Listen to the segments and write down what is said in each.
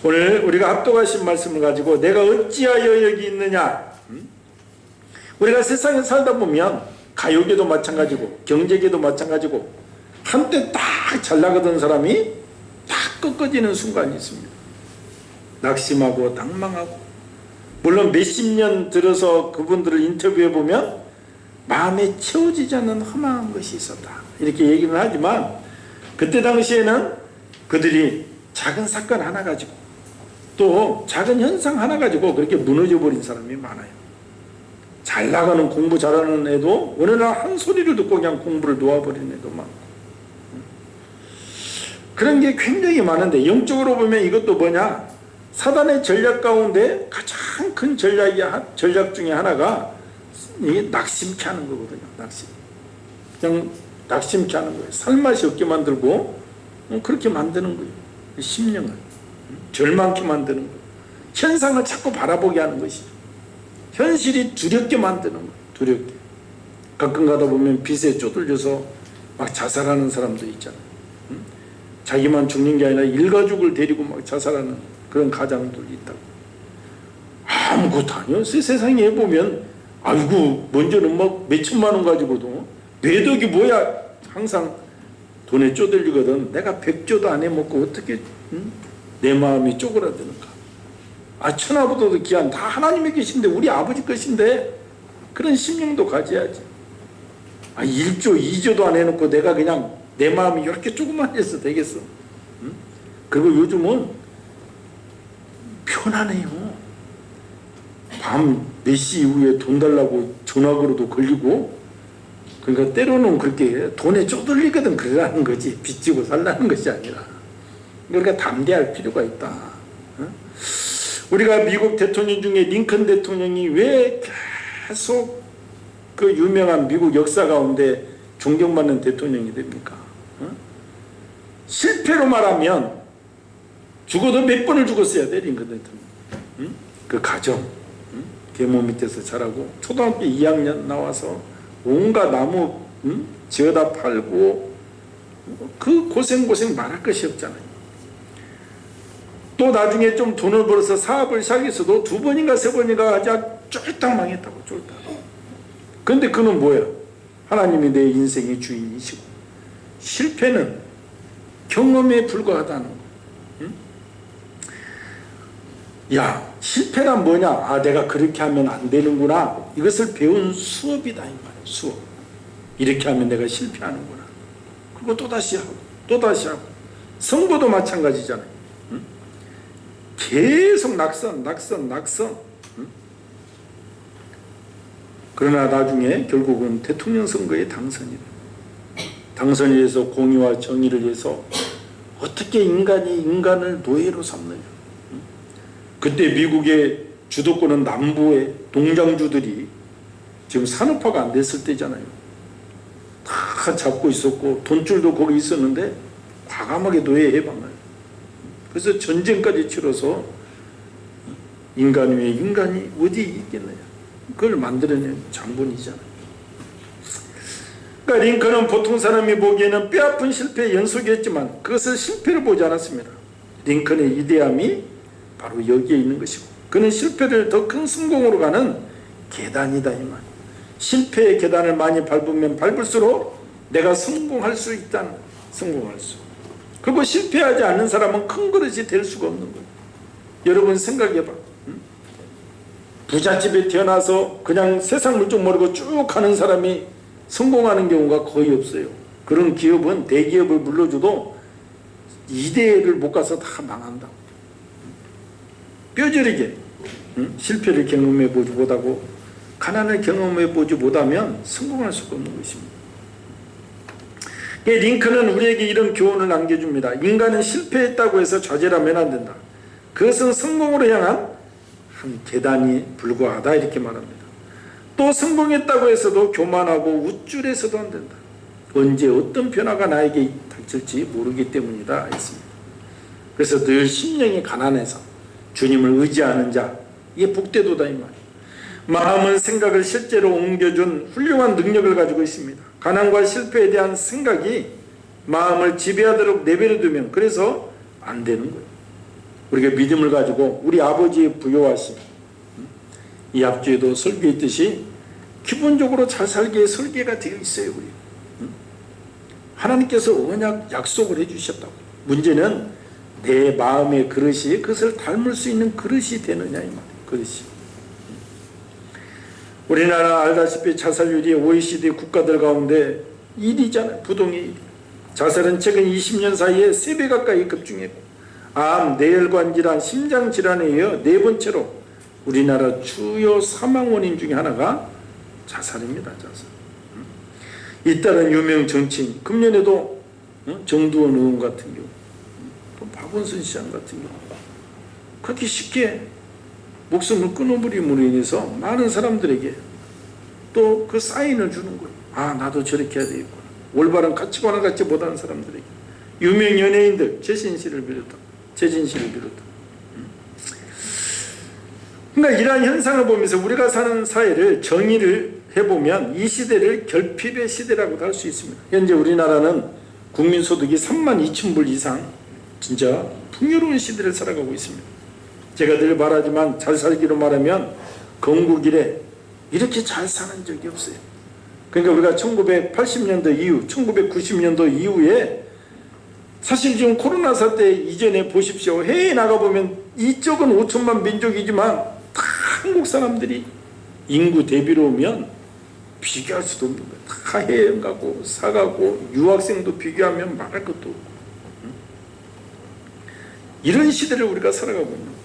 오늘 우리가 합독하신 말씀을 가지고 내가 어찌하여 여기 있느냐. 우리가 세상에 살다 보면 가요계도 마찬가지고 경제계도 마찬가지고 한때 딱 잘 나가던 사람이 딱 꺾어지는 순간이 있습니다. 낙심하고 낭망하고, 물론 몇십 년 들어서 그분들을 인터뷰해 보면 마음에 채워지지 않는 허망한 것이 있었다 이렇게 얘기는 하지만, 그때 당시에는 그들이 작은 사건 하나 가지고 또 작은 현상 하나 가지고 그렇게 무너져 버린 사람이 많아요. 잘 나가는 공부 잘하는 애도 어느 날 한 소리를 듣고 그냥 공부를 놓아버리는 애도 많고, 그런 게 굉장히 많은데, 영적으로 보면 이것도 뭐냐, 사단의 전략 가운데 가장 큰 전략 중에 하나가 이게 낙심케 하는 거거든요. 그냥 낙심케 하는 거예요. 살맛이 없게 만들고 그렇게 만드는 거예요. 심령을 절망케 만드는 거예요. 현상을 자꾸 바라보게 하는 것이죠. 현실이 두렵게 만드는 거예요. 두렵게. 가끔 가다 보면 빚에 쪼들려서 막 자살하는 사람도 있잖아요. 자기만 죽는 게 아니라 일가족을 데리고 막 자살하는 그런 가장들이 있다고. 아무것도 아니요. 세상에 보면 아이고 먼저는 막 몇천만 원 가지고도 내 덕이 뭐야, 항상 돈에 쪼들리거든. 내가 100조도 안 해먹고 어떻게 내 마음이 쪼그라드는가. 천하보다도 귀한, 다 하나님의 것인데, 우리 아버지 것인데, 그런 심령도 가져야지. 1조 2조도 안 해놓고 내가 그냥 내 마음이 이렇게 조금만 해서 되겠어. 그리고 요즘은 편안해요. 밤 몇 시 이후에 돈 달라고 전화기로도 걸리고, 그러니까 때로는 그렇게 돈에 쪼들리거든. 그러라는 거지. 빚지고 살라는 것이 아니라. 그러니까 담대할 필요가 있다. 우리가 미국 대통령 중에 링컨 대통령이 왜 계속 그 유명한 미국 역사 가운데 존경받는 대통령이 됩니까? 실패로 말하면 죽어도 몇 번을 죽었어야 돼. 링컨 대통령. 그 가정, 계모 밑에서 자라고 초등학교 2학년 나와서 온갖 나무 지어다 팔고, 그 고생 말할 것이 없잖아요. 또 나중에 좀 돈을 벌어서 사업을 시작했어도 2번인가 3번인가 하자 쫄딱 망했다고. 쫄딱. 그런데 그는 뭐야? 하나님이 내 인생의 주인이시고, 실패는 경험에 불과하다는 거. 야, 실패란 뭐냐? 내가 그렇게 하면 안 되는구나. 이것을 배운 수업이다 이 말이야. 수업. 이렇게 하면 내가 실패하는구나. 그리고 또다시 하고 또다시 하고. 선거도 마찬가지잖아요. 계속 낙선. 그러나 나중에 결국은 대통령 선거에 당선이 돼요. 당선이 돼서 공의와 정의를 위해서 어떻게 인간이 인간을 노예로 삼느냐. 그때 미국의 주도권은 남부의 농장주들이 지금 산업화가 안 됐을 때잖아요. 다 잡고 있었고 돈줄도 거기 있었는데 과감하게 노예 해방을. 그래서 전쟁까지 치러서 인간 위에 인간이 어디 있겠느냐. 그걸 만들어낸 장본이잖아요. 그러니까 링컨은 보통 사람이 보기에는 뼈아픈 실패의 연속이었지만 그것을 실패로 보지 않았습니다. 링컨의 위대함이 바로 여기에 있는 것이고, 그는 실패를 더 큰 성공으로 가는 계단이다 이 말. 실패의 계단을 많이 밟으면 밟을수록 내가 성공할 수 있다는 거예요. 성공할 수. 그리고 실패하지 않는 사람은 큰 그릇이 될 수가 없는 거예요. 여러분 생각해봐. 부잣집에 태어나서 그냥 세상 물정 모르고 쭉 가는 사람이 성공하는 경우가 거의 없어요. 그런 기업은 대기업을 물러줘도 2대를 못 가서 다 망한다. 뼈저리게 실패를 경험해 보지 못하고 가난을 경험해 보지 못하면 성공할 수가 없는 것입니다. 링컨은 우리에게 이런 교훈을 남겨줍니다. 인간은 실패했다고 해서 좌절하면 안 된다. 그것은 성공으로 향한 한 계단이 불과하다 이렇게 말합니다. 또 성공했다고 해서도 교만하고 우쭐해서도 안 된다. 언제 어떤 변화가 나에게 닥칠지 모르기 때문이다 했습니다. 그래서 늘 심령이 가난해서 주님을 의지하는 자, 이게 복되도다 이 말이에요. 마음은 생각을 실제로 옮겨준 훌륭한 능력을 가지고 있습니다. 가난과 실패에 대한 생각이 마음을 지배하도록 내버려두면 그래서 안 되는 거예요. 우리가 믿음을 가지고 우리 아버지의 부요하심, 이 앞주에도 설교했듯이 기본적으로 잘 살기에 설계가 되어 있어요. 우리 하나님께서 언약 약속을 해주셨다고. 문제는 내 마음의 그릇이 그것을 닮을 수 있는 그릇이 되느냐 이 말이에요. 그릇이. 우리나라 알다시피 자살률이 OECD 국가들 가운데 1위잖아요. 부동의 1위. 자살은 최근 20년 사이에 3배 가까이 급증했고 암, 뇌혈관 질환, 심장 질환에 이어 4번째로 우리나라 주요 사망 원인 중에 하나가 자살입니다. 자살. 잇따른 유명 정치인, 금년에도 정두원 의원 같은 경우, 또 박원순 시장 같은 경우 그렇게 쉽게 목숨을 끊어버림으로 인해서 많은 사람들에게 또 그 사인을 주는 거예요. 아, 나도 저렇게 해야 되겠구나. 올바른 가치관을 갖지 못하는 사람들에게. 유명 연예인들, 재진 씨를 비롯한. 그러니까 이러한 현상을 보면서 우리가 사는 사회를 정의를 해보면 이 시대를 결핍의 시대라고도 할 수 있습니다. 현재 우리나라는 국민소득이 32,000불 이상 진짜 풍요로운 시대를 살아가고 있습니다. 제가 늘 말하지만 잘 살기로 말하면 건국 이래 이렇게 잘 사는 적이 없어요. 그러니까 우리가 1980년도 이후 1990년도 이후에 사실 지금 코로나 사태 이전에 보십시오. 해외에 나가보면 이쪽은 5천만 민족이지만 다 한국 사람들이 인구 대비로 오면 비교할 수도 없는 거예요. 다 해외 가고 사가고 유학생도 비교하면 말할 것도 없고 이런 시대를 우리가 살아가고 있는 거예요.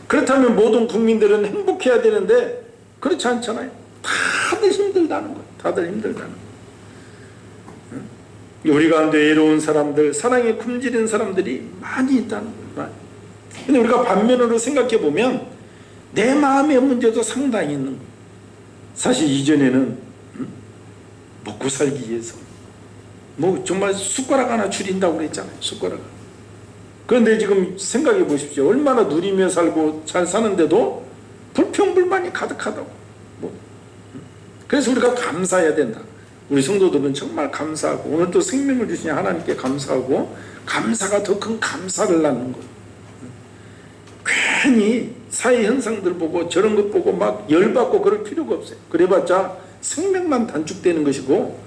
그렇다면 모든 국민들은 행복해야 되는데 그렇지 않잖아요. 다들 힘들다는 거예요. 다들 힘들다는 거예요. 우리 가운데 외로운 사람들, 사랑에 굶주린 사람들이 많이 있다는 거예요. 근데 우리가 반면으로 생각해 보면 내 마음의 문제도 상당히 있는 거예요. 사실 이전에는 먹고 살기 위해서 뭐 정말 숟가락 하나 줄인다고 그랬잖아요. 숟가락. 그런데 지금 생각해 보십시오. 얼마나 누리며 살고 잘 사는데도 불평불만이 가득하다고. 그래서 우리가 감사해야 된다. 우리 성도들은 정말 감사하고 오늘 또 생명을 주신 하나님께 감사하고 감사가 더 큰 감사를 낳는 거예요. 괜히 사회 현상들 보고 저런 것 보고 막 열받고 그럴 필요가 없어요. 그래봤자 생명만 단축되는 것이고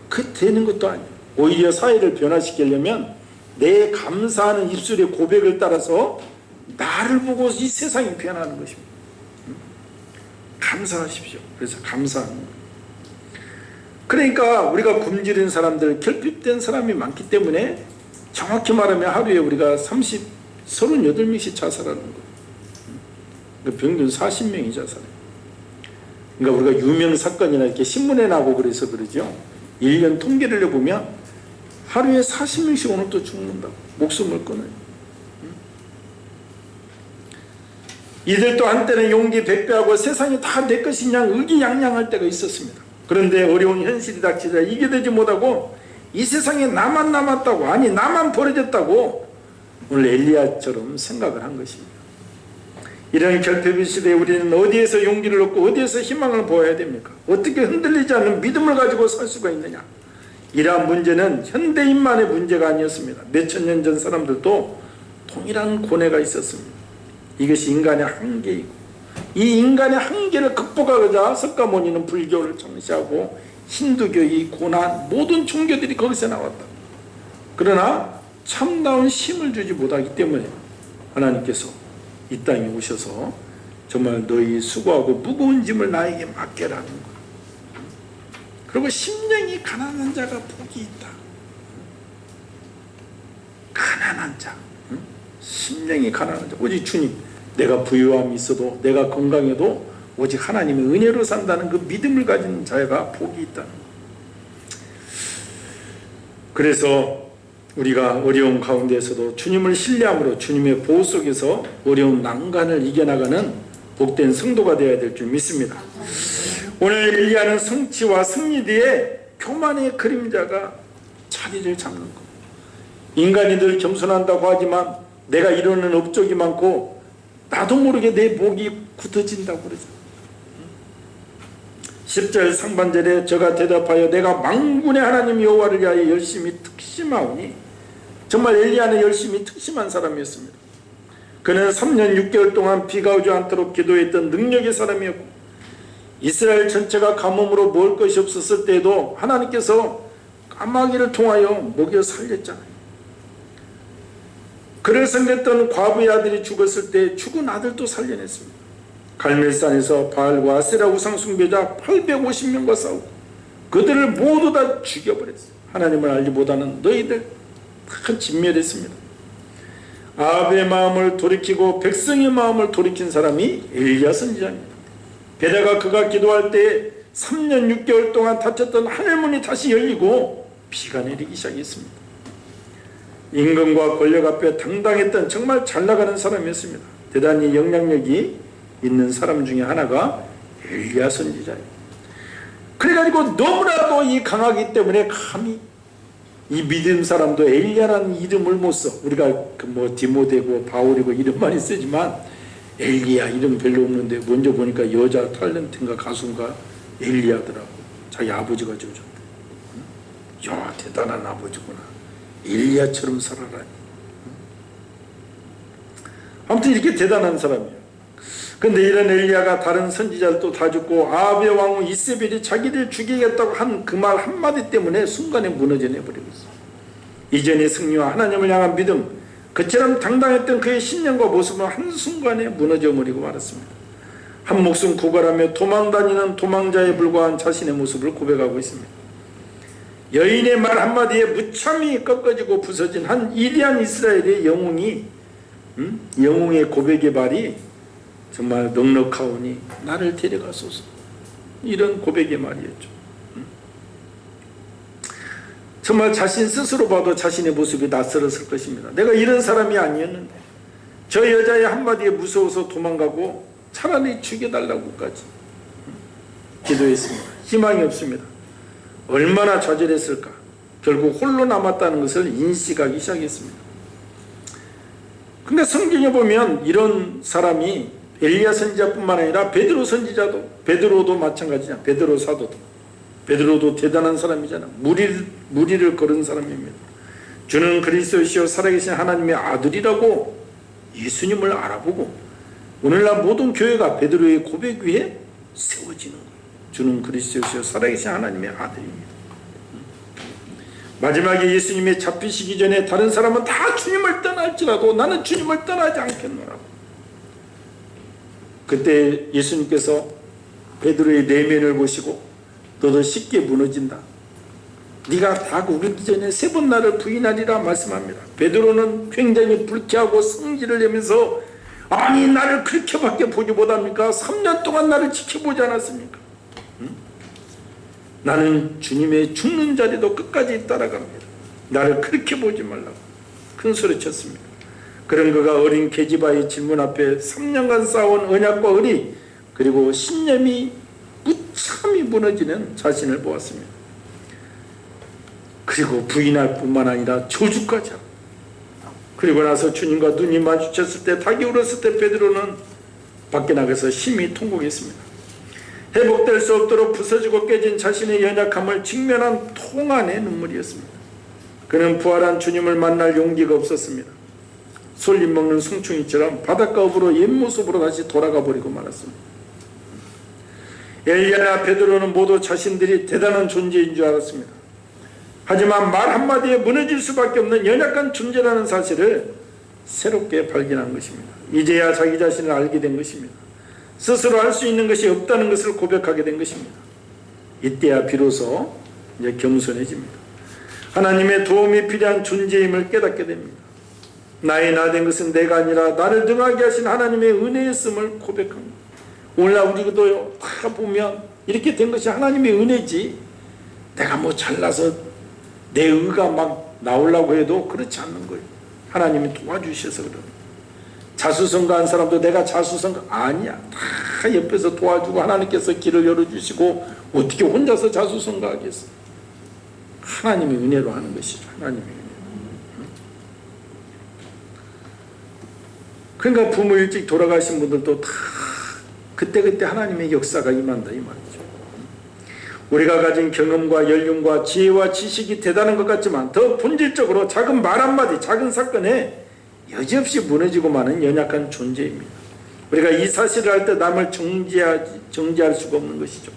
그 되는 것도 아니에요. 오히려 사회를 변화시키려면 내 감사하는 입술의 고백을 따라서 나를 보고 이 세상이 변하는 것입니다. 감사하십시오. 그래서 감사하는 거예요. 그러니까 우리가 굶주린 사람들, 결핍된 사람이 많기 때문에 정확히 말하면 하루에 우리가 38명씩 자살하는 거예요. 평균 40명이 자살해요. 그러니까 우리가 유명 사건이나 이렇게 신문에 나고 그래서 그러죠. 1년 통계를 내보면 하루에 40명씩 오늘 또 죽는다고. 목숨을 끊어요. 이들도 한때는 용기 백배하고 세상이 다 내 것이냐 의기양양할 때가 있었습니다. 그런데 어려운 현실이 닥치자 이게 되지 못하고 이 세상에 나만 남았다고, 아니 나만 버려졌다고 오늘 엘리야처럼 생각을 한 것입니다. 이런 결핍의 시대에 우리는 어디에서 용기를 얻고 어디에서 희망을 보아야 됩니까? 어떻게 흔들리지 않는 믿음을 가지고 살 수가 있느냐? 이러한 문제는 현대인만의 문제가 아니었습니다. 몇천 년 전 사람들도 동일한 고뇌가 있었습니다. 이것이 인간의 한계이고 이 인간의 한계를 극복하고자 석가모니는 불교를 창시하고 힌두교의 고난 모든 종교들이 거기서 나왔다. 그러나 참다운 힘을 주지 못하기 때문에 하나님께서 이 땅에 오셔서 정말 너희 수고하고 무거운 짐을 나에게 맡겨라는 거예요. 그리고 심령이 가난한 자가 복이 있다. 가난한 자, 심령이 가난한 자. 오직 주님, 내가 부유함이 있어도 내가 건강해도 오직 하나님의 은혜로 산다는 그 믿음을 가진 자가 복이 있다는 거예요. 그래서 우리가 어려운 가운데에서도 주님을 신뢰함으로 주님의 보호 속에서 어려운 난관을 이겨나가는 복된 성도가 되어야 될 줄 믿습니다. 오늘 엘리야는 성취와 승리 뒤에 교만의 그림자가 자리를 잡는 것. 인간이 늘 겸손한다고 하지만 내가 이루는 업적이 많고 나도 모르게 내 목이 굳어진다고 그러죠. 10절 상반절에 저가 대답하여 내가 만군의 하나님 여호와를 위하여 열심히 특심하오니, 정말 엘리야는 열심히 특심한 사람이었습니다. 그는 3년 6개월 동안 비가 오지 않도록 기도했던 능력의 사람이었고 이스라엘 전체가 가뭄으로 먹을 것이 없었을 때에도 하나님께서 까마귀를 통하여 먹여 살렸잖아요. 그를 섬겼던 과부의 아들이 죽었을 때 죽은 아들도 살려냈습니다. 갈멜산에서 바알과 아세라 우상 숭배자 850명과 싸우고 그들을 모두 다 죽여버렸어요. 하나님을 알지 못하는 너희들 다 진멸했습니다. 아합의 마음을 돌이키고 백성의 마음을 돌이킨 사람이 엘리야 선지자입니다. 게다가 그가 기도할 때 3년 6개월 동안 닫혔던 하늘문이 다시 열리고 비가 내리기 시작했습니다. 임금과 권력 앞에 당당했던 정말 잘나가는 사람이었습니다. 대단히 영향력이 있는 사람 중에 하나가 엘리야 선지자예요. 그래가지고 너무나도 이 강하기 때문에 감히 이 믿음 사람도 엘리야라는 이름을 못 써. 우리가 뭐 디모데고 바울이고 이름만 쓰지만 엘리야 이름 별로 없는데 먼저 보니까 여자 탤런트인가 가수인가 엘리야더라고. 자기 아버지가 줘줬대. 야 대단한 아버지구나. 엘리야처럼 살아라. 아무튼 이렇게 대단한 사람이야. 근데 이런 엘리야가 다른 선지자들도 다 죽고 아합의 왕후 이세벨이 자기를 죽이겠다고 한 그 말 한마디 때문에 순간에 무너져 내버리고 있어. 이전의 승리와 하나님을 향한 믿음, 그처럼 당당했던 그의 신념과 모습은 한순간에 무너져 버리고 말았습니다. 한 목숨 구걸하며 도망다니는 도망자에 불과한 자신의 모습을 고백하고 있습니다. 여인의 말 한마디에 무참히 꺾어지고 부서진 한 위대한 이스라엘의 영웅의 고백의 말이 정말 넉넉하오니 나를 데려가소서. 이런 고백의 말이었죠. 정말 자신 스스로 봐도 자신의 모습이 낯설었을 것입니다. 내가 이런 사람이 아니었는데 저 여자의 한마디에 무서워서 도망가고 차라리 죽여달라고까지 기도했습니다. 희망이 없습니다. 얼마나 좌절했을까. 결국 홀로 남았다는 것을 인식하기 시작했습니다. 근데 성경에 보면 이런 사람이 엘리야 선지자뿐만 아니라 베드로 선지자도, 베드로도 마찬가지냐. 베드로 사도도, 베드로도 대단한 사람이잖아. 무리를 걸은 사람입니다. 주는 그리스도시요 살아계신 하나님의 아들이라고 예수님을 알아보고 오늘날 모든 교회가 베드로의 고백 위에 세워지는 거예요. 주는 그리스도시요 살아계신 하나님의 아들입니다. 마지막에 예수님이 잡히시기 전에 다른 사람은 다 주님을 떠날지라도 나는 주님을 떠나지 않겠노라고. 그때 예수님께서 베드로의 내면을 보시고 너도 쉽게 무너진다. 네가 다 우기 전에 3번 나를 부인하리라 말씀합니다. 베드로는 굉장히 불쾌하고 성질을 내면서 아니 나를 그렇게밖에 보지 못합니까? 3년 동안 나를 지켜보지 않았습니까? 나는 주님의 죽는 자리도 끝까지 따라갑니다. 나를 그렇게 보지 말라고 큰 소리 쳤습니다. 그런 그가 어린 계집아의 질문 앞에 3년간 쌓아온 언약과 의리 그리고 신념이 무참히 무너지는 자신을 보았습니다. 그리고 부인할 뿐만 아니라 저주까지 하고 그리고 나서 주님과 눈이 마주쳤을 때 닭이 울었을 때 베드로는 밖에 나가서 심히 통곡했습니다. 회복될 수 없도록 부서지고 깨진 자신의 연약함을 직면한 통한의 눈물이었습니다. 그는 부활한 주님을 만날 용기가 없었습니다. 솔잎 먹는 송충이처럼 바닷가 업으로 옛 모습으로 다시 돌아가 버리고 말았습니다. 엘리야나 베드로는 모두 자신들이 대단한 존재인 줄 알았습니다. 하지만 말 한마디에 무너질 수밖에 없는 연약한 존재라는 사실을 새롭게 발견한 것입니다. 이제야 자기 자신을 알게 된 것입니다. 스스로 할 수 있는 것이 없다는 것을 고백하게 된 것입니다. 이때야 비로소 이제 겸손해집니다. 하나님의 도움이 필요한 존재임을 깨닫게 됩니다. 나의 나된 것은 내가 아니라 나를 능하게 하신 하나님의 은혜였음을 고백합니다. 오늘날 우리도 다 보면 이렇게 된 것이 하나님의 은혜지 내가 뭐 잘나서 내 의가 막 나오려고 해도 그렇지 않는 거예요. 하나님이 도와주셔서 그래요. 자수성가한 사람도 내가 자수성가 아니야. 다 옆에서 도와주고 하나님께서 길을 열어주시고 어떻게 혼자서 자수성가하겠어. 하나님의 은혜로 하는 것이죠. 하나님의 은혜로. 그러니까 부모 일찍 돌아가신 분들도 다 그때그때 하나님의 역사가 임한다 이 말이죠. 우리가 가진 경험과 연륜과 지혜와 지식이 대단한 것 같지만 더 본질적으로 작은 말 한마디 작은 사건에 여지없이 무너지고 마는 연약한 존재입니다. 우리가 이 사실을 할 때 남을 정죄할 수가 없는 것이죠.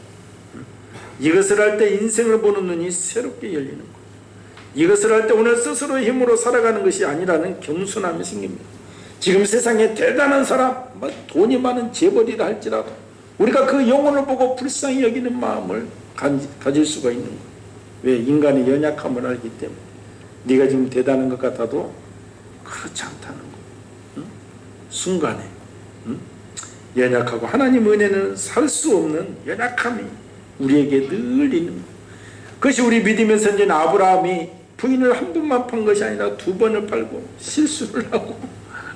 이것을 할 때 인생을 보는 눈이 새롭게 열리는 것. 이것을 할 때 오늘 스스로의 힘으로 살아가는 것이 아니라는 겸손함이 생깁니다. 지금 세상에 대단한 사람, 돈이 많은 재벌이라 할지라도 우리가 그 영혼을 보고 불쌍히 여기는 마음을 가질 수가 있는 거예요. 왜? 인간의 연약함을 알기 때문에. 네가 지금 대단한 것 같아도 그렇지 않다는 거예요. 응? 순간에 연약하고 하나님 은혜는 살 수 없는 연약함이 우리에게 늘 있는 거예요. 그것이 우리 믿음의 선진 아브라함이 부인을 한 번만 판 것이 아니라 두 번을 팔고 실수를 하고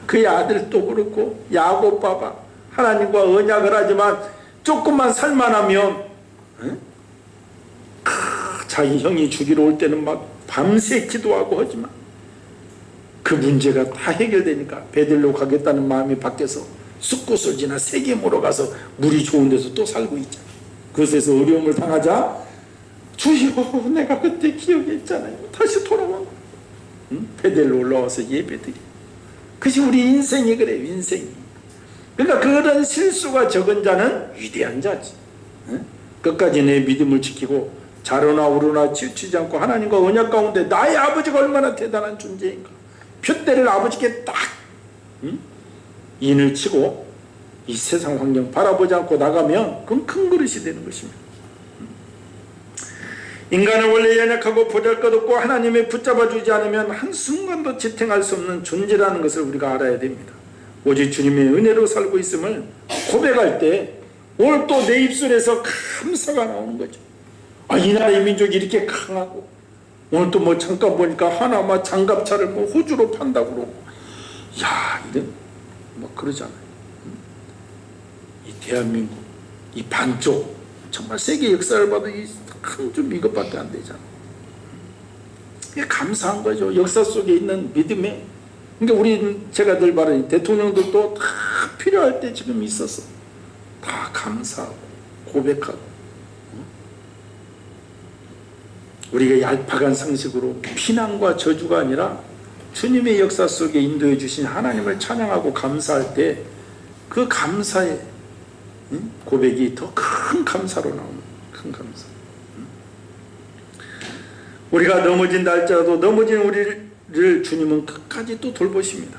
그의 아들도 그렇고 야곱 봐봐 하나님과 언약을 하지만 조금만 살만하면 자기 형이 죽이러 올 때는 막 밤새 기도하고 하지만 그 문제가 다 해결되니까 베들로 가겠다는 마음이 바뀌어서 숲곳을 지나 세겜으로 가서 물이 좋은 데서 또 살고 있잖아. 그것에서 어려움을 당하자 주여 내가 그때 기억이 있잖아요. 다시 돌아와. 베델로 올라와서 예배드려. 그것이 우리 인생이 그래요. 인생이. 그러니까 그런 실수가 적은 자는 위대한 자지. 끝까지 내 믿음을 지키고 자로나 우로나 치우치지 않고 하나님과 언약 가운데 나의 아버지가 얼마나 대단한 존재인가. 푯대를 아버지께 딱 인을 치고 이 세상 환경 바라보지 않고 나가면 그건 큰 그릇이 되는 것입니다. 인간은 원래 연약하고 보잘것없고 하나님이 붙잡아주지 않으면 한순간도 지탱할 수 없는 존재라는 것을 우리가 알아야 됩니다. 오직 주님의 은혜로 살고 있음을 고백할 때 오늘 또 내 입술에서 감사가 나오는 거죠. 이 나라의 민족이 이렇게 강하고 오늘 또 뭐 잠깐 보니까 하나마 장갑차를 뭐 호주로 판다고 그러고 이런 뭐 그러잖아요. 이 대한민국 이 반쪽 정말 세계 역사를 봐도 좀 이것밖에 안 되잖아. 이게 감사한 거죠. 역사 속에 있는 믿음에. 그러니까 우리는 제가 늘 말하는 대통령들도 다 필요할 때 지금 있어서 다 감사하고 고백하고 우리가 얄팍한 상식으로 비난과 저주가 아니라 주님의 역사 속에 인도해 주신 하나님을 찬양하고 감사할 때 그 감사의 고백이 더 큰 감사로 나오는 큰 감사. 우리가 넘어진다 할지라도 넘어진 우리를 주님은 끝까지 또 돌보십니다.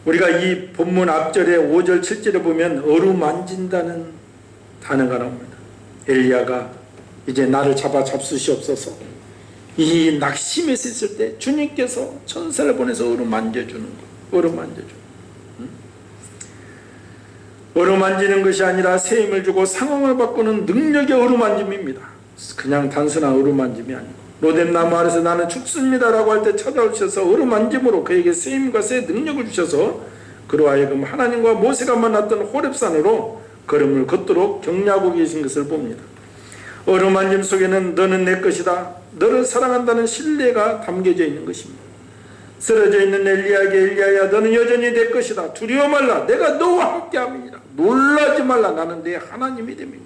우리가 이 본문 앞절에 5절 7절에 보면 어루만진다는 단어가 나옵니다. 엘리야가 이제 나를 잡수시옵소서. 이 낙심에서 있을 때 주님께서 천사를 보내서 어루만져주는 거예요. 어루만져주는 어루만지는 것이 아니라 새 힘을 주고 상황을 바꾸는 능력의 어루만짐입니다. 그냥 단순한 어루만짐이 아니고 로뎀나무 아래서 나는 죽습니다 라고 할 때 찾아오셔서 어루만짐으로 그에게 새 힘과 새 능력을 주셔서 그로 하여금 하나님과 모세가 만났던 호렙산으로 걸음을 걷도록 격려하고 계신 것을 봅니다. 어루만짐 속에는 너는 내 것이다, 너를 사랑한다는 신뢰가 담겨져 있는 것입니다. 쓰러져 있는 엘리야에게 엘리야야 너는 여전히 내 것이다, 두려워 말라, 내가 너와 함께함이니라, 놀라지 말라, 나는 네 하나님이 됨이니라.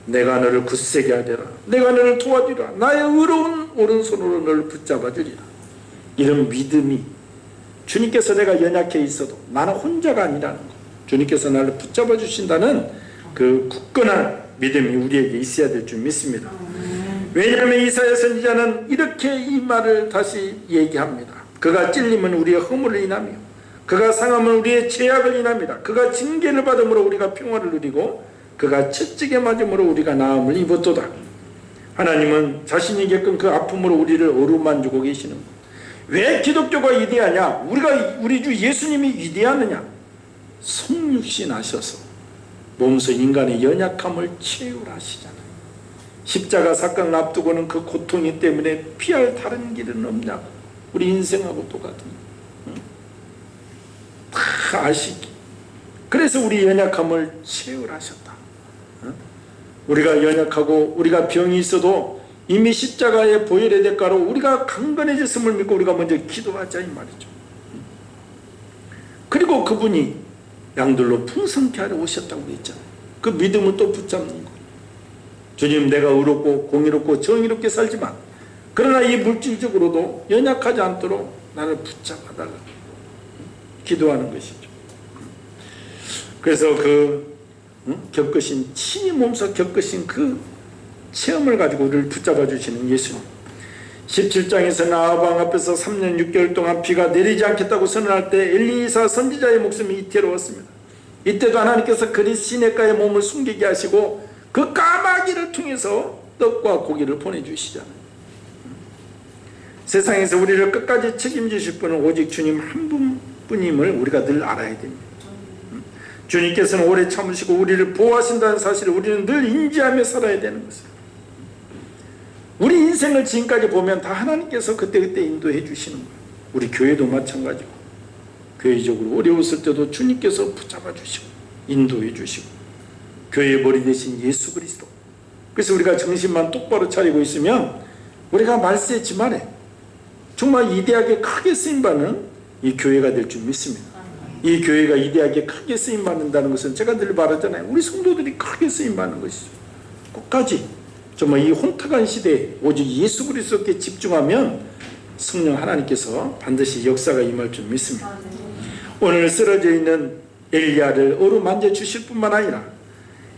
내가 너를 굳세게 하리라, 내가 너를 도와주리라, 나의 의로운 오른손으로 너를 붙잡아 주리라. 이런 믿음이 주님께서 내가 연약해 있어도 나는 혼자가 아니라는 것, 주님께서 나를 붙잡아 주신다는 그 굳건한 믿음이 우리에게 있어야 될 줄 믿습니다. 왜냐하면 이사야 선지자는 이렇게 이 말을 다시 얘기합니다. 그가 찔림은 우리의 허물을 인하며 그가 상함은 우리의 죄악을 인합니다. 그가 징계를 받음으로 우리가 평화를 누리고 그가 채찍에 맞음으로 우리가 나음을 입었도다. 하나님은 자신이 겪은 그 아픔으로 우리를 어루만지고 계시는 것. 왜 기독교가 위대하냐? 우리 주 예수님이 위대하느냐? 성육신 하셔서 몸소 인간의 연약함을 채울하시잖아요. 십자가 사건을 앞두고는 그 고통이 때문에 피할 다른 길은 없냐고. 우리 인생하고 똑같은 다 아시기. 그래서 우리 연약함을 채울하셨다. 우리가 연약하고 우리가 병이 있어도 이미 십자가의 보혈의 대가로 우리가 강건해졌음을 믿고 우리가 먼저 기도하자 이 말이죠. 그리고 그분이 양들로 풍성케 하려 오셨다고 했잖아요. 그 믿음을 또 붙잡는 거예요. 주님, 내가 의롭고 공의롭고 정의롭게 살지만 그러나 이 물질적으로도 연약하지 않도록 나를 붙잡아달라 기도하는 것이죠. 그래서 겪으신 친히 몸소 겪으신 그 체험을 가지고 우리를 붙잡아 주시는 예수님. 17장에서는 아방 앞에서 3년 6개월 동안 비가 내리지 않겠다고 선언할 때 엘리사 선지자의 목숨이 이태로웠습니다. 이때도 하나님께서 그리 시냇가에 몸을 숨기게 하시고 그 까마귀를 통해서 떡과 고기를 보내주시잖아요. 세상에서 우리를 끝까지 책임지실 분은 오직 주님 한 분뿐임을 우리가 늘 알아야 됩니다. 주님께서는 오래 참으시고 우리를 보호하신다는 사실을 우리는 늘 인지하며 살아야 되는 것입니다. 우리 인생을 지금까지 보면 다 하나님께서 그때그때 인도해 주시는 거예요. 우리 교회도 마찬가지고 교회적으로 어려웠을 때도 주님께서 붙잡아 주시고 인도해 주시고 교회의 머리 대신 예수 그리스도. 그래서 우리가 정신만 똑바로 차리고 있으면 우리가 말세 지만에 정말 이대하게 크게 쓰임받는 이 교회가 될 줄 믿습니다. 이 교회가 이대하게 크게 쓰임받는다는 것은 제가 늘 말하잖아요. 우리 성도들이 크게 쓰임받는 것이죠. 끝까지 정말 이 혼탁한 시대에 오직 예수 그리스도께 집중하면 성령 하나님께서 반드시 역사가 임할 줄 믿습니다. 오늘 쓰러져 있는 엘리야를 어루만져 주실 뿐만 아니라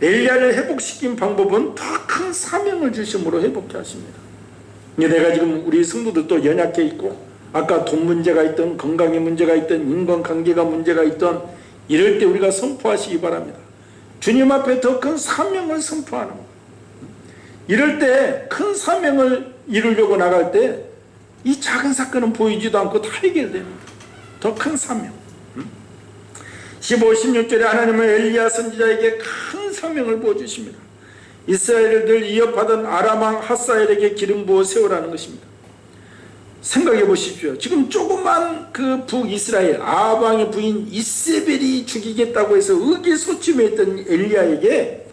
엘리야를 회복시킨 방법은 더 큰 사명을 주심으로 회복해 하십니다. 내가 지금 우리 성도들도 연약해 있고 아까 돈 문제가 있던 건강의 문제가 있던 인간관계가 문제가 있던 이럴 때 우리가 선포하시기 바랍니다. 주님 앞에 더 큰 사명을 선포하는 거예요. 이럴 때 큰 사명을 이루려고 나갈 때 이 작은 사건은 보이지도 않고 다 해결됩니다. 더 큰 사명. 15, 16절에 하나님은 엘리야 선지자에게 큰 사명을 부어주십니다. 이스라엘을 늘 이어하던 아람왕 핫사엘에게 기름 부어 세우라는 것입니다. 생각해 보십시오. 지금 조그만 그 북이스라엘 아합왕의 부인 이세벨이 죽이겠다고 해서 의기소침했던 엘리야에게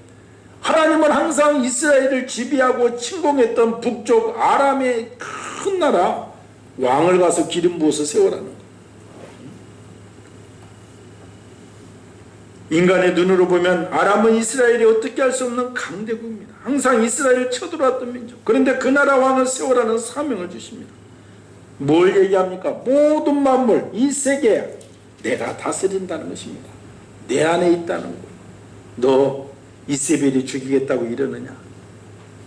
하나님은 항상 이스라엘을 지배하고 침공했던 북쪽 아람의 큰 나라 왕을 가서 기름 부어서 세우라는 거예요. 인간의 눈으로 보면 아람은 이스라엘이 어떻게 할 수 없는 강대국입니다. 항상 이스라엘을 쳐들어왔던 민족. 그런데 그 나라 왕을 세우라는 사명을 주십니다. 뭘 얘기합니까? 모든 만물, 이 세계 내가 다스린다는 것입니다. 내 안에 있다는 거예요. 너 이세벨이 죽이겠다고 이러느냐?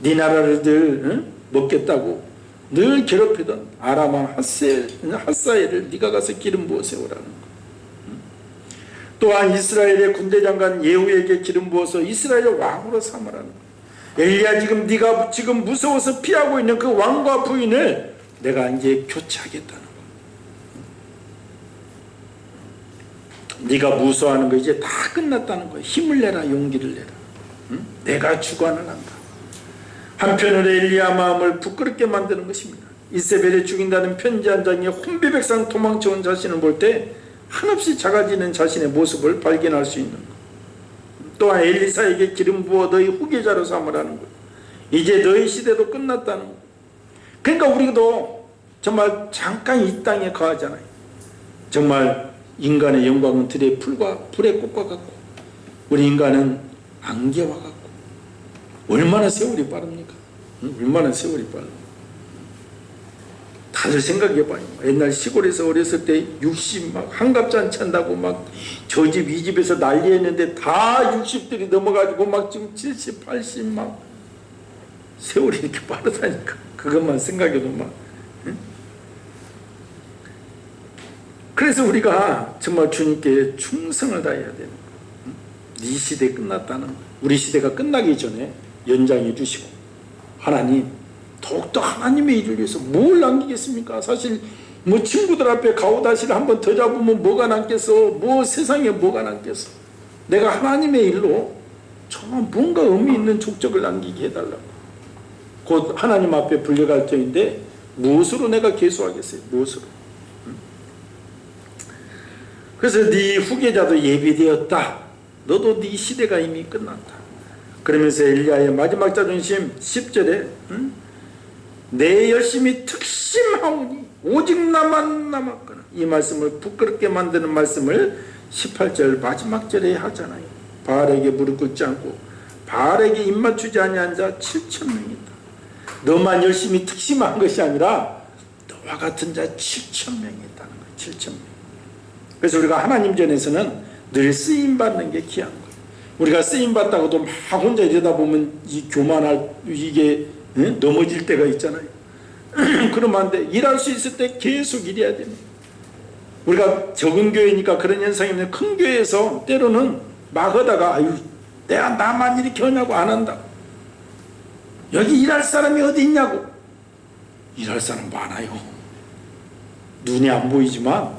네 나라를 늘 먹겠다고 늘 괴롭히던 아람왕 핫사엘을 네가 가서 기름 부어 세우라는 거예요. 또한 이스라엘의 군대장관 예후에게 기름 부어서 이스라엘의 왕으로 삼으라는 거예요. 엘리야 네가 지금 무서워서 피하고 있는 그 왕과 부인을 내가 이제 교체하겠다는 거예요. 네가 무서워하는 거 이제 다 끝났다는 거예요. 힘을 내라, 용기를 내라. 내가 주관을 한다. 한편으로 엘리야 마음을 부끄럽게 만드는 것입니다. 이세벨을 죽인다는 편지 한 장에 혼비백산 도망쳐온 자신을 볼 때 한없이 작아지는 자신의 모습을 발견할 수 있는 것. 또한 엘리사에게 기름 부어 너희 후계자로 삼으라는 것. 이제 너희 시대도 끝났다는 것. 그러니까 우리도 정말 잠깐 이 땅에 거하잖아요. 정말 인간의 영광은 들의 불의 꽃과 같고 우리 인간은 안개와 같고 얼마나 세월이 빠릅니까? 얼마나 세월이 빠릅니까? 다들 생각해봐요. 옛날 시골에서 어렸을 때 60 막 한갑잔치 한다고 막 저 집 이 집에서 난리했는데 다 60들이 넘어가지고 막 지금 70, 80 막 세월이 이렇게 빠르다니까. 그것만 생각해도 막. 그래서 우리가 정말 주님께 충성을 다해야 되는 거예요. 네 시대 끝났다는 거예요. 우리 시대가 끝나기 전에 연장해 주시고 하나님 더욱더 하나님의 일을 위해서 뭘 남기겠습니까? 사실 뭐 친구들 앞에 가오다시를 한번 더 잡으면 뭐가 남겠어? 뭐 세상에 뭐가 남겠어? 내가 하나님의 일로 정말 뭔가 의미 있는 족적을 남기게 해달라고. 곧 하나님 앞에 불려갈 터인데 무엇으로 내가 계수하겠어요? 무엇으로? 그래서 네 후계자도 예비되었다. 너도 네 시대가 이미 끝났다. 그러면서 엘리야의 마지막 자존심 10절에 내 열심히 특심하오니 오직 나만 남았거나 이 말씀을 부끄럽게 만드는 말씀을 18절 마지막 절에 하잖아요. 바알에게 무릎 꿇지 않고 바알에게 입맞추지 아니한 자 7,000명이다. 너만 열심히 특심한 것이 아니라 너와 같은 자 7천 명이 있다는 거예요. 7천 명. 그래서 우리가 하나님 전에서는 늘 쓰임받는 게 귀한 거예요. 우리가 쓰임받다고도 막 혼자 이러다 보면 이 교만할 이게 넘어질 때가 있잖아요. 그러면 안 돼. 일할 수 있을 때 계속 일해야 됩니다. 우리가 적은 교회니까 그런 현상이 있는데 큰 교회에서 때로는 막 하다가 아유 내가 나만 이렇게 하냐고 안 한다. 여기 일할 사람이 어디 있냐고. 일할 사람 많아요. 눈이 안 보이지만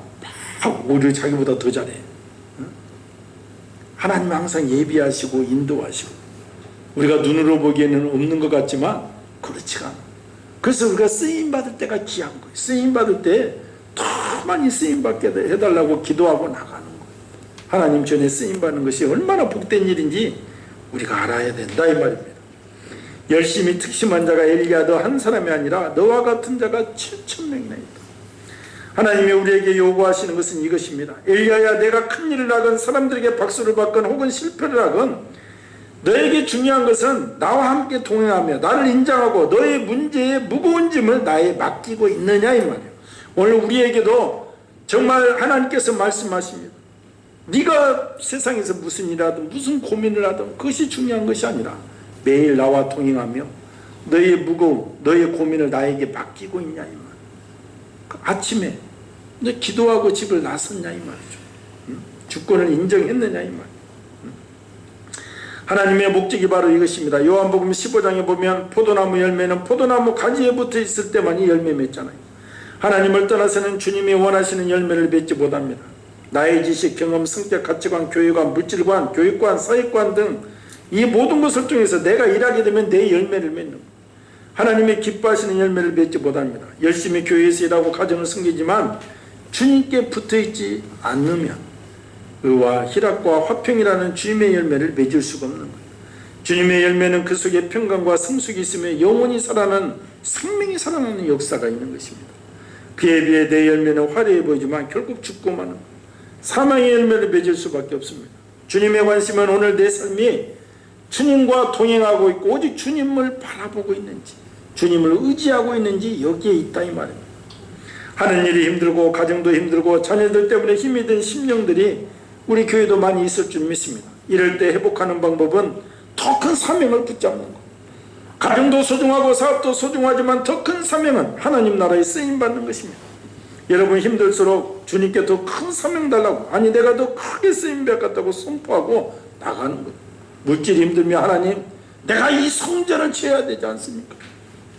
막 오히려 자기보다 더 잘해. 하나님 항상 예비하시고 인도하시고 우리가 눈으로 보기에는 없는 것 같지만 그렇지가 않아. 그래서 우리가 쓰임받을 때가 귀한 거예요. 쓰임받을 때 더 많이 쓰임받게 해달라고 기도하고 나가는 거예요. 하나님 전에 쓰임받는 것이 얼마나 복된 일인지 우리가 알아야 된다 이 말입니다. 열심히 특심한 자가 엘리야도 한 사람이 아니라 너와 같은 자가 7천 명이나 있다. 하나님이 우리에게 요구하시는 것은 이것입니다. 엘리야야 내가 큰 일을 하건 사람들에게 박수를 받건 혹은 실패를 하건 너에게 중요한 것은 나와 함께 동행하며 나를 인정하고 너의 문제의 무거운 짐을 나에 맡기고 있느냐 이 말이에요. 오늘 우리에게도 정말 하나님께서 말씀하십니다. 네가 세상에서 무슨 일을 하든 무슨 고민을 하든 그것이 중요한 것이 아니라 매일 나와 동행하며 너의 무거움 너의 고민을 나에게 맡기고 있냐 이 말. 아침에 너 기도하고 집을 나섰냐 이 말이죠. 주권을 인정했느냐 이 말. 하나님의 목적이 바로 이것입니다. 요한복음 15장에 보면 포도나무 열매는 포도나무 가지에 붙어 있을 때만이 열매 맺잖아요. 하나님을 떠나서는 주님이 원하시는 열매를 맺지 못합니다. 나의 지식, 경험, 성격, 가치관, 교육관, 물질관, 교육관, 사회관 등 이 모든 것을 통해서 내가 일하게 되면 내 열매를 맺는 거예요. 하나님의 기뻐하시는 열매를 맺지 못합니다. 열심히 교회에서 일하고 가정을 섬기지만 주님께 붙어있지 않으면 의와 희락과 화평이라는 주님의 열매를 맺을 수가 없는 거예요. 주님의 열매는 그 속에 평강과 성숙이 있으며 영원히 살아나는 생명이 살아나는 역사가 있는 것입니다. 그에 비해 내 열매는 화려해 보이지만 결국 죽고 마는 거예요. 사망의 열매를 맺을 수밖에 없습니다. 주님의 관심은 오늘 내 삶이 주님과 동행하고 있고 오직 주님을 바라보고 있는지 주님을 의지하고 있는지 여기에 있다 이 말입니다. 하는 일이 힘들고 가정도 힘들고 자녀들 때문에 힘이 든 심령들이 우리 교회도 많이 있을 줄 믿습니다. 이럴 때 회복하는 방법은 더 큰 사명을 붙잡는 것. 가정도 소중하고 사업도 소중하지만 더 큰 사명은 하나님 나라에 쓰임받는 것입니다. 여러분 힘들수록 주님께 더 큰 사명 달라고 아니 내가 더 크게 쓰임받겠다고 선포하고 나가는 것. 물질이 힘들면 하나님 내가 이 성전을 지어야 되지 않습니까?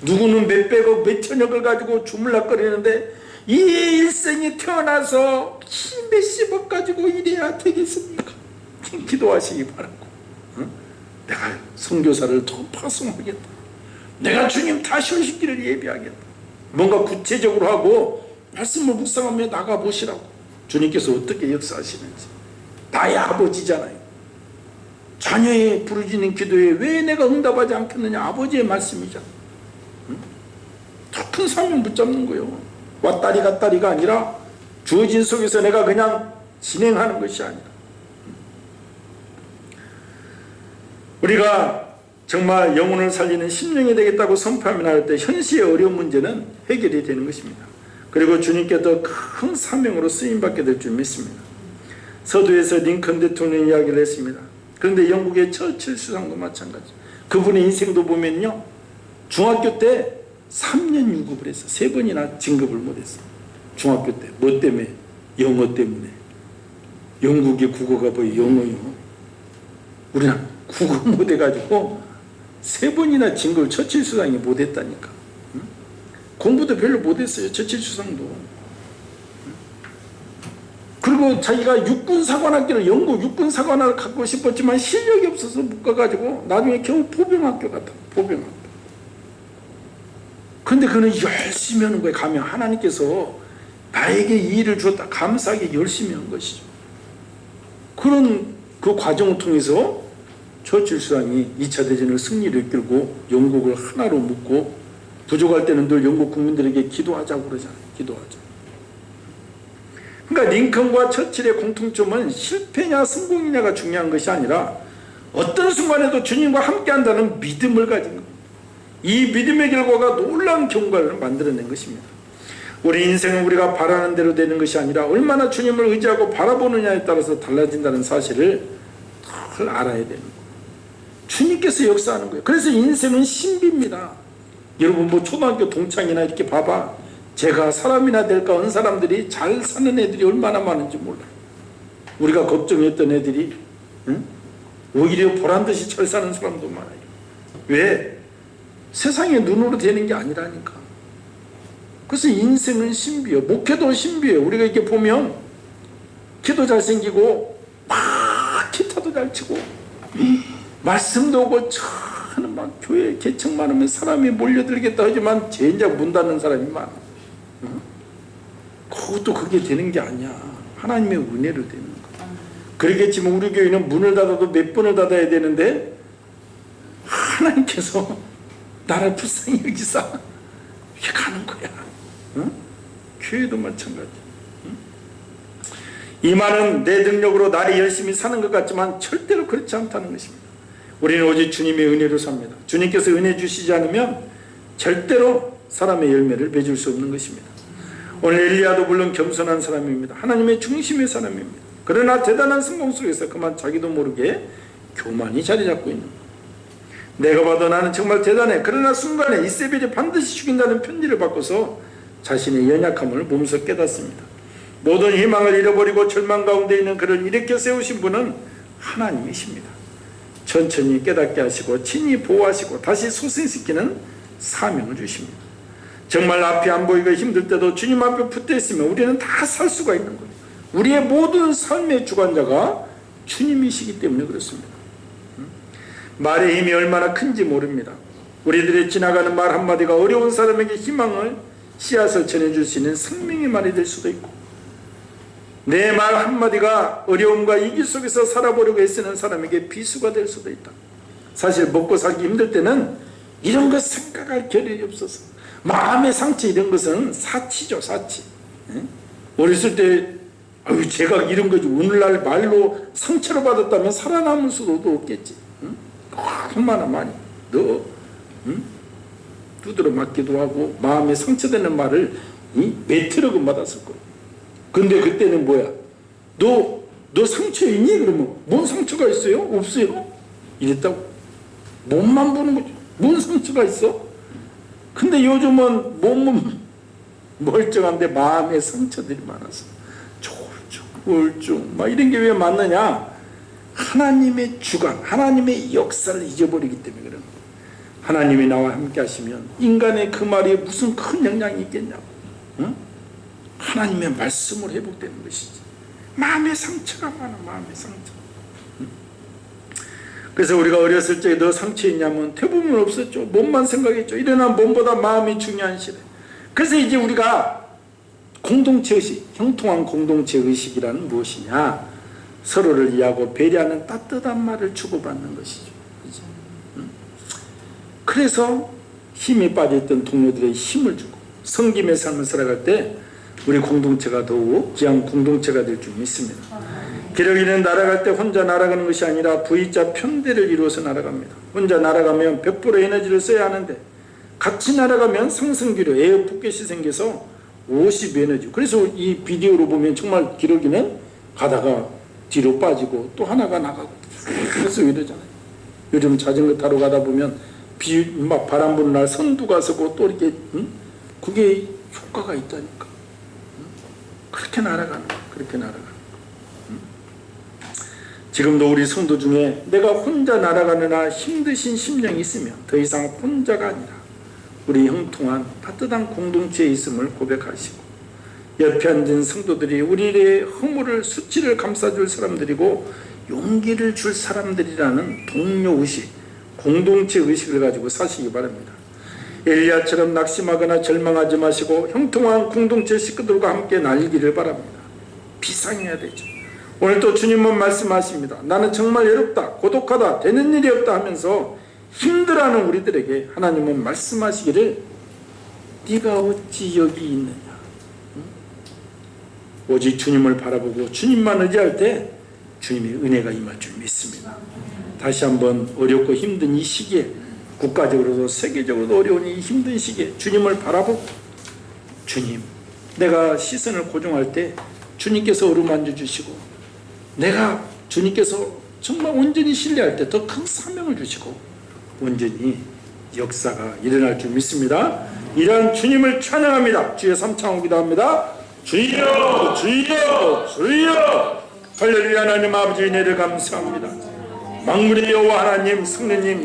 누구는 몇백억 몇천억을 가지고 주물락거리는데 이 일생이 태어나서 몇십억 가지고 이래야 되겠습니까? 기도하시기 바라고 내가 선교사를 더 파송하겠다. 내가 주님 다시 오시기를 예비하겠다. 뭔가 구체적으로 하고 말씀을 묵상하며 나가보시라고 주님께서 어떻게 역사하시는지. 나의 아버지잖아요. 자녀의 부르짖는 기도에 왜 내가 응답하지 않겠느냐. 아버지의 말씀이잖아. 더 큰 사명 붙잡는 거예요. 왔다리 갔다리가 아니라 주어진 속에서 내가 그냥 진행하는 것이 아니라 우리가 정말 영혼을 살리는 심령이 되겠다고 선포하며 나갈 때 현시의 어려운 문제는 해결이 되는 것입니다. 그리고 주님께 더 큰 사명으로 쓰임받게 될 줄 믿습니다. 서두에서 링컨 대통령 이야기를 했습니다. 그런데 영국의 처칠 수상도 마찬가지. 그분의 인생도 보면요. 중학교 때 3년 유급을 했어. 3번이나 진급을 못했어. 중학교 때. 뭐 때문에? 영어 때문에. 영국의 국어가 뭐예요? 영어요. 우리는 국어 못해가지고 3번이나 진급을 처칠 수상이 못했다니까. 응? 공부도 별로 못했어요. 처칠 수상도. 그리고 자기가 육군사관학교를 영국 육군사관학교를 갖고 싶었지만 실력이 없어서 못 가가지고 나중에 겨우 포병학교 갔다. 포병학교. 근데 그는 열심히 하는 거예요. 가면 하나님께서 나에게 이 일을 주었다. 감사하게 열심히 한 것이죠. 그런 그 과정을 통해서 처칠 수상이 2차 대전을 승리를 이끌고 영국을 하나로 묶고 부족할 때는 늘 영국 국민들에게 기도하자고 그러잖아요. 기도하자. 그러니까 링컨과 처칠의 공통점은 실패냐 성공이냐가 중요한 것이 아니라 어떤 순간에도 주님과 함께한다는 믿음을 가진 겁니다. 이 믿음의 결과가 놀라운 경과를 만들어낸 것입니다. 우리 인생은 우리가 바라는 대로 되는 것이 아니라 얼마나 주님을 의지하고 바라보느냐에 따라서 달라진다는 사실을 늘 알아야 되는 거예요. 주님께서 역사하는 거예요. 그래서 인생은 신비입니다. 여러분 뭐 초등학교 동창이나 이렇게 봐봐. 제가 사람이나 될까 한 사람들이 잘 사는 애들이 얼마나 많은지 몰라요. 우리가 걱정했던 애들이 오히려 보란듯이 잘 사는 사람도 많아요. 왜? 세상의 눈으로 되는 게 아니라니까. 그래서 인생은 신비예요. 목회도 신비예요. 우리가 이렇게 보면 키도 잘생기고 막 기타도 잘 치고 말씀도 오고 저는 막 교회 개척 많으면 사람이 몰려들겠다 하지만 젠장 문 닫는 사람이 많아. 그것도 그게 되는 게 아니야. 하나님의 은혜로 되는 거야. 그러겠지만 우리 교회는 문을 닫아도 몇 번을 닫아야 되는데 하나님께서 나를 불쌍히 여기사 이렇게 가는 거야. 교회도 마찬가지. 이 말은 내 능력으로 나를 열심히 사는 것 같지만 절대로 그렇지 않다는 것입니다. 우리는 오직 주님의 은혜로 삽니다. 주님께서 은혜 주시지 않으면 절대로 사람의 열매를 맺을 수 없는 것입니다. 오늘 엘리야도 물론 겸손한 사람입니다. 하나님의 중심의 사람입니다. 그러나 대단한 성공 속에서 그만 자기도 모르게 교만이 자리 잡고 있는 거예요. 내가 봐도 나는 정말 대단해. 그러나 순간에 이세벨이 반드시 죽인다는 편지를 받고서 자신의 연약함을 몸소 깨닫습니다. 모든 희망을 잃어버리고 절망 가운데 있는 그를 일으켜 세우신 분은 하나님이십니다. 천천히 깨닫게 하시고 친히 보호하시고 다시 소생시키는 사명을 주십니다. 정말 앞이 안 보이고 힘들 때도 주님 앞에 붙어 있으면 우리는 다 살 수가 있는 거예요. 우리의 모든 삶의 주관자가 주님이시기 때문에 그렇습니다. 말의 힘이 얼마나 큰지 모릅니다. 우리들의 지나가는 말 한마디가 어려운 사람에게 희망을 씨앗을 전해줄 수 있는 생명의 말이 될 수도 있고 내 말 한마디가 어려움과 위기 속에서 살아보려고 애쓰는 사람에게 비수가 될 수도 있다. 사실 먹고 살기 힘들 때는 이런 것 생각할 겨를이 없어서 마음의 상처 이런 것은 사치죠. 사치. 어렸을 때 아유 제가 이런 거지 오늘날 말로 상처를 받았다면 살아남을 수도 없겠지. 얼마나 많이 너 두드러 맞기도 하고 마음에 상처되는 말을 몇 트럭 받았을 거야. 근데 그때는 뭐야? 너 상처 있니? 그러면 뭔 상처가 있어요? 없어요. 이랬다고. 몸만 보는 거죠. 뭔 상처가 있어? 근데 요즘은 몸은 멀쩡한데 마음에 상처들이 많아서 조울증, 우울증 막 이런 게 왜 많느냐? 하나님의 주관, 하나님의 역사를 잊어버리기 때문에 그런 거예요. 하나님이 나와 함께 하시면 인간의 그 말이 무슨 큰 영향이 있겠냐고. 응? 하나님의 말씀으로 회복되는 것이지. 마음의 상처가 많아. 마음의 상처. 응? 그래서 우리가 어렸을 적에 너 상처 있냐면 대부분 없었죠. 몸만 생각했죠. 이러나 몸보다 마음이 중요한 시대. 그래서 이제 우리가 공동체 의식, 형통한 공동체 의식이라는 무엇이냐? 서로를 이해하고 배려하는 따뜻한 말을 주고받는 것이죠. 그렇죠? 그래서 힘이 빠져있던 동료들의 힘을 주고 섬김의 삶을 살아갈 때 우리 공동체가 더욱 귀한 공동체가 될 줄 믿습니다. 기러기는 날아갈 때 혼자 날아가는 것이 아니라 V자 편대를 이루어서 날아갑니다. 혼자 날아가면 100% 에너지를 써야 하는데 같이 날아가면 상승기로 에어 포켓이 생겨서 50 에너지. 그래서 이 비디오로 보면 정말 기러기는 가다가 뒤로 빠지고 또 하나가 나가고 그래서 이러잖아요. 요즘 자전거 타러 가다 보면 막 바람 부는 날 선두가 서고 또 이렇게 그게 효과가 있다니까. 그렇게 날아가는 거야. 그렇게 날아가는 거야. 지금도 우리 성도 중에 내가 혼자 날아가느라 힘드신 심령이 있으면 더 이상 혼자가 아니라 우리 형통한 따뜻한 공동체에 있음을 고백하시고 옆에 앉은 성도들이 우리의 허물을 수치를 감싸줄 사람들이고 용기를 줄 사람들이라는 동료의식, 공동체 의식을 가지고 사시기 바랍니다. 엘리야처럼 낙심하거나 절망하지 마시고 형통한 공동체 식구들과 함께 날기를 바랍니다. 비상해야 되죠. 오늘 또 주님은 말씀하십니다. 나는 정말 외롭다, 고독하다, 되는 일이 없다 하면서 힘들어하는 우리들에게 하나님은 말씀하시기를 네가 어찌 여기 있느냐. 오직 주님을 바라보고 주님만 의지할 때 주님의 은혜가 임할 줄 믿습니다. 다시 한번 어렵고 힘든 이 시기에 국가적으로도 세계적으로도 어려운 이 힘든 시기에 주님을 바라보고 주님 내가 시선을 고정할 때 주님께서 어루만져 주시고, 내가 주님께서 정말 온전히 신뢰할 때 더 큰 사명을 주시고 온전히 역사가 일어날 줄 믿습니다. 이러한 주님을 찬양합니다. 주의 삼창을 기도합니다. 주여 주여 주여. 할렐루야. 하나님 아버지 은혜를 감사합니다. 만군의 여호와 하나님, 성령님